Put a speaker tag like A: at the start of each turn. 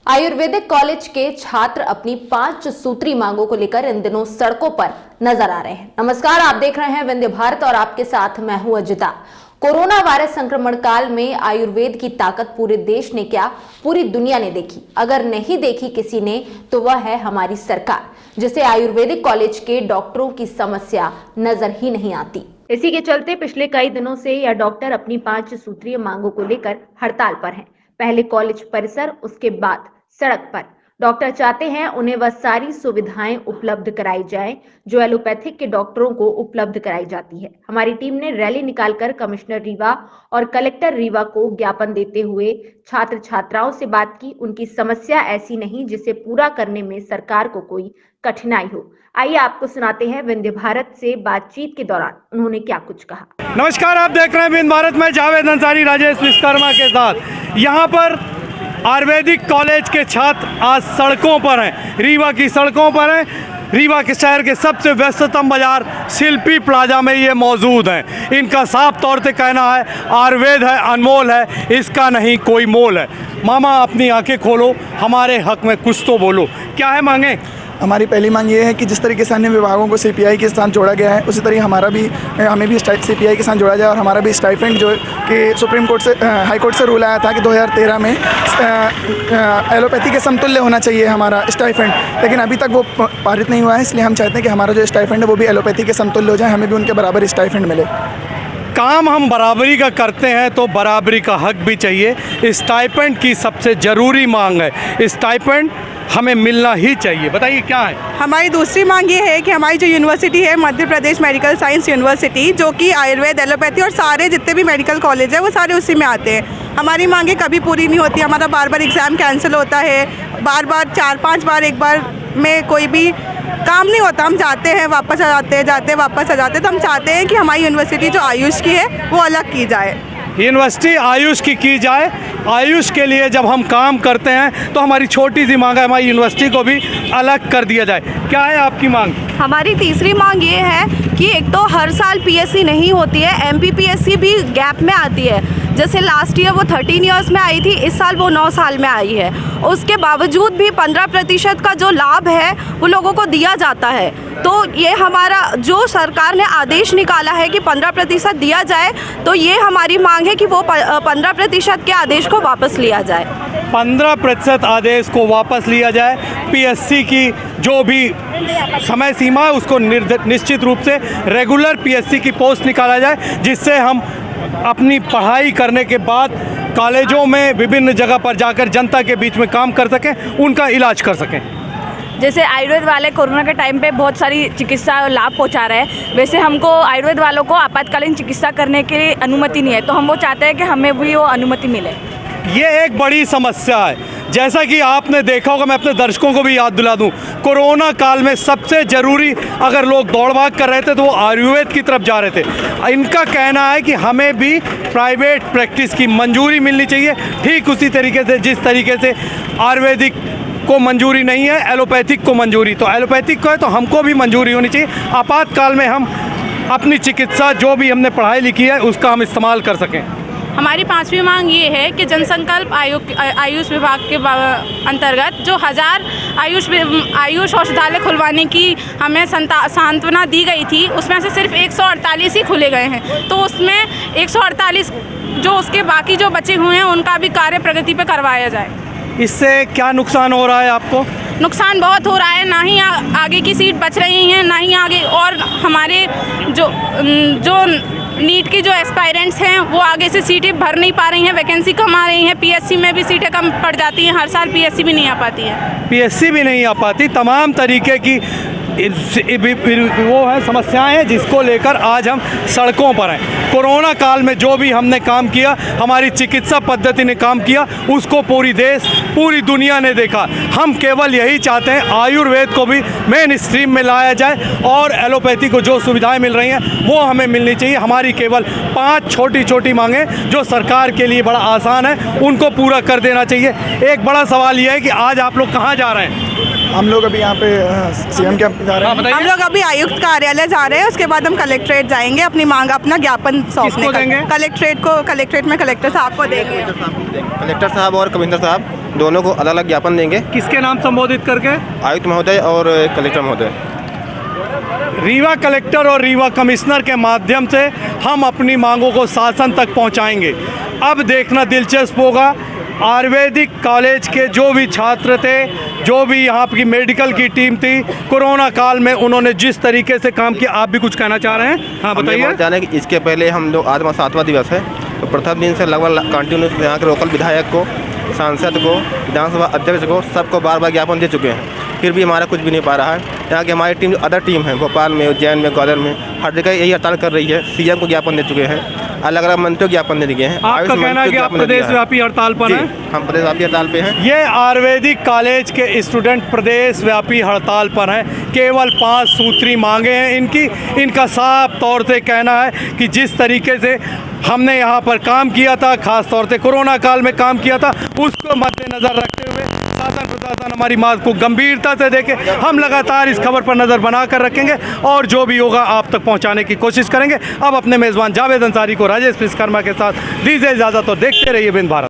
A: Ayurvedic college के छात्र अपनी 5 सूत्री मांगों को लेकर इन दिनों सड़कों पर नजर आ रहे हैं। नमस्कार, आप देख रहे हैं विंध्य भारत और आपके साथ मैं हूं अजिता। कोरोना वायरस संक्रमण काल में आयुर्वेद की ताकत पूरे देश ने क्या पूरी दुनिया ने देखी। अगर नहीं देखी किसी ने तो वह है हमारी सरकार, जिसे आयुर्वेदिक कॉलेज के डॉक्टरों की समस्या नजर ही नहीं आती। इसी के चलते पिछले कई दिनों से यह डॉक्टर अपनी 5 सूत्रीय मांगों को लेकर हड़ताल पर हैं। पहले कॉलेज परिसर, उसके बाद सड़क पर। डॉक्टर चाहते हैं उन्हें वह सारी सुविधाएं उपलब्ध कराई जाए जो एलोपैथिक के डॉक्टरों को उपलब्ध कराई जाती है। हमारी टीम ने रैली निकालकर कमिश्नर रीवा और कलेक्टर रीवा को ज्ञापन देते हुए छात्र छात्राओं से बात की। उनकी समस्या ऐसी नहीं जिसे पूरा करने में सरकार को कोई कठिनाई हो। आइए आपको सुनाते हैं विंध्य भारत से बातचीत के दौरान उन्होंने क्या कुछ कहा।
B: नमस्कार, आप देख रहे हैं विंध्य भारत में जावेद अंसारी, राजेश विश्वकर्मा के साथ। यहाँ पर आयुर्वेदिक कॉलेज के छात्र आज सड़कों पर हैं, रीवा की सड़कों पर हैं। रीवा के शहर के सबसे व्यस्ततम बाजार शिल्पी प्लाजा में ये मौजूद हैं। इनका साफ तौर से कहना है आयुर्वेद है अनमोल है, इसका नहीं कोई मोल है। मामा अपनी आंखें खोलो, हमारे हक में कुछ तो बोलो। क्या है मांगे?
C: हमारी पहली मांग ये है कि जिस तरीके से अन्य विभागों को सीपीआई के साथ जोड़ा गया है, उसी तरह हमें भी सीपीआई के साथ जोड़ा जाए और हमारा भी स्टाइपेंड जो कि सुप्रीम कोर्ट से हाई कोर्ट से रूल आया था कि 2013 में एलोपैथी के समतुल्य होना चाहिए हमारा स्टाइपेंड, लेकिन अभी तक वो पारित नहीं हुआ है। इसलिए हम चाहते हैं कि हमारा जो स्टाइपेंड है वो भी एलोपैथी के समतुल्य हो जाए, हमें भी उनके बराबर स्टाइपेंड मिले।
B: काम हम बराबरी का करते हैं तो बराबरी का हक भी चाहिए। स्टाइपेंड की सबसे ज़रूरी मांग है, स्टाइपेंड हमें मिलना ही चाहिए। बताइए क्या है?
D: हमारी दूसरी मांग ये है कि हमारी जो यूनिवर्सिटी है Madhya Pradesh medical science university, जो कि आयुर्वेद, एलोपैथी और सारे जितने भी मेडिकल कॉलेज है वो सारे उसी में आते हैं। हमारी मांगें कभी पूरी नहीं होती, हमारा बार बार एग्ज़ाम कैंसिल होता है, बार बार 4-5 बार एक बार में कोई भी काम नहीं होता। हम जाते हैं वापस आ जाते हैं, जाते हैं वापस आ जाते हैं। तो हम चाहते हैं कि हमारी यूनिवर्सिटी जो आयुष की है वो अलग की जाए।
B: यूनिवर्सिटी आयुष की जाए। आयुष के लिए जब हम काम करते हैं तो हमारी छोटी सी मांग है हमारी यूनिवर्सिटी को भी अलग कर दिया जाए। क्या है आपकी मांग?
E: हमारी तीसरी मांग ये है कि एक तो हर साल पीएससी नहीं होती है, एमपीपीएससी भी गैप में आती है। जैसे लास्ट ईयर वो 13 इयर्स में आई थी, इस साल वो 9 साल में आई है। उसके बावजूद भी 15% का जो लाभ है वो लोगों को दिया जाता है। तो ये हमारा जो सरकार ने आदेश निकाला है कि 15% दिया जाए, तो ये हमारी मांग है कि वो 15% के आदेश को वापस लिया जाए।
B: 15% आदेश को वापस लिया जाए। पीएससी की जो भी समय सीमा है उसको निश्चित रूप से रेगुलर पीएससी की पोस्ट निकाला जाए, जिससे हम अपनी पढ़ाई करने के बाद कॉलेजों में विभिन्न जगह पर जाकर जनता के बीच में काम कर सकें, उनका इलाज कर सकें।
E: जैसे आयुर्वेद वाले कोरोना के टाइम पे बहुत सारी चिकित्सा लाभ पहुंचा रहे हैं, वैसे हमको आयुर्वेद वालों को आपातकालीन चिकित्सा करने की अनुमति नहीं है, तो हम वो चाहते हैं कि हमें भी वो अनुमति मिले।
B: ये एक बड़ी समस्या है। जैसा कि आपने देखा होगा, मैं अपने दर्शकों को भी याद दिला दूं, कोरोना काल में सबसे ज़रूरी अगर लोग दौड़ भाग कर रहे थे तो वो आयुर्वेद की तरफ जा रहे थे। इनका कहना है कि हमें भी प्राइवेट प्रैक्टिस की मंजूरी मिलनी चाहिए, ठीक उसी तरीके से जिस तरीके से आयुर्वेदिक को मंजूरी नहीं है, एलोपैथिक को मंजूरी, तो एलोपैथिक को है तो हमको भी मंजूरी होनी चाहिए। आपातकाल में हम अपनी चिकित्सा जो भी हमने पढ़ाई लिखी है उसका हम इस्तेमाल कर सकें।
F: हमारी 5वीं मांग ये है कि जनसंकल्प आयुष विभाग के अंतर्गत जो 1000 आयुष औषधालय खुलवाने की हमें सांत्वना दी गई थी, उसमें से सिर्फ 148 ही खुले गए हैं। तो उसमें 148 जो उसके बाकी जो बचे हुए हैं उनका भी कार्य प्रगति पर करवाया जाए।
B: इससे क्या नुकसान हो रहा है आपको?
F: नुकसान बहुत हो रहा है, ना ही आगे की सीट बच रही हैं, ना ही आगे, और हमारे जो नीट की जो एस्पायरेंट्स हैं वो आगे से सीटें भर नहीं पा रही हैं, वैकेंसी कम आ रही हैं। पीएससी में भी सीटें कम पड़ जाती हैं, हर साल पीएससी भी नहीं आ पाती है।
B: पीएससी भी नहीं आ पाती। तमाम तरीके की वो है समस्याएं हैं जिसको लेकर आज हम सड़कों पर हैं। कोरोना काल में जो भी हमने काम किया, हमारी चिकित्सा पद्धति ने काम किया, उसको पूरी दुनिया ने देखा। हम केवल यही चाहते हैं आयुर्वेद को भी मेन स्ट्रीम में लाया जाए और एलोपैथी को जो सुविधाएं मिल रही हैं वो हमें मिलनी चाहिए। हमारी केवल 5 छोटी मांगें जो सरकार के लिए बड़ा आसान है, उनको पूरा कर देना चाहिए। एक बड़ा सवाल ये है कि आज आप लोग कहाँ जा रहे हैं?
C: हम लोग अभी यहाँ पे सीएम के जा रहे हैं।
D: हम लोग अभी आयुक्त कार्यालय जा रहे हैं, उसके बाद हम कलेक्ट्रेट जाएंगे अपनी मांग, अपना ज्ञापन सौंपने। कलेक्ट्रेट में कलेक्टर साहब को देंगे।
G: कलेक्टर साहब और कमिश्नर साहब दोनों को अलग अलग ज्ञापन देंगे,
B: किसके नाम संबोधित करके?
G: आयुक्त महोदय और कलेक्टर महोदय।
B: रीवा कलेक्टर और रीवा कमिश्नर के माध्यम से हम अपनी मांगों को शासन तक पहुंचाएंगे। अब देखना दिलचस्प होगा आयुर्वेदिक कॉलेज के जो भी छात्र थे, जो भी यहाँ की मेडिकल की टीम थी, कोरोना काल में उन्होंने जिस तरीके से काम किया। आप भी कुछ कहना चाह रहे हैं? हाँ बताइए।
G: जाने कि इसके पहले हम लोग आज 7वां दिवस है, तो प्रथम दिन से लगभग कंटिन्यूस यहाँ के लोकल विधायक को, सांसद को, विधानसभा अध्यक्ष को, सबको बार बार ज्ञापन दे चुके हैं, फिर भी हमारा कुछ भी नहीं पा रहा है। यहाँ की हमारी टीम जो अदर टीम है, भोपाल में, उज्जैन में, ग्वालियर में, हर जगह यही हड़ताल कर रही है। सीएम को ज्ञापन दे चुके हैं, अलग अलग मंत्रियों को ज्ञापन दे दिए हैं।
B: आपका कहना है कि आप प्रदेशव्यापी हड़ताल पर हैं?
G: हम प्रदेशव्यापी हड़ताल पे हैं।
B: ये आयुर्वेदिक कॉलेज के स्टूडेंट प्रदेशव्यापी हड़ताल पर हैं। केवल 5 सूत्री मांगे हैं इनकी। इनका साफ तौर से कहना है कि जिस तरीके से हमने यहाँ पर काम किया था, खास तौर से कोरोना काल में काम किया था, उसको मद्देनज़र रखते हुए शासन प्रशासन हमारी बात को गंभीरता से देखे। हम लगातार इस खबर पर नज़र बनाकर रखेंगे और जो भी होगा आप तक पहुंचाने की कोशिश करेंगे। अब अपने मेज़बान जावेद अंसारी को राजेश विश्वकर्मा के साथ दीजिए इजाज़त, तो देखते रहिए विंध्य भारत।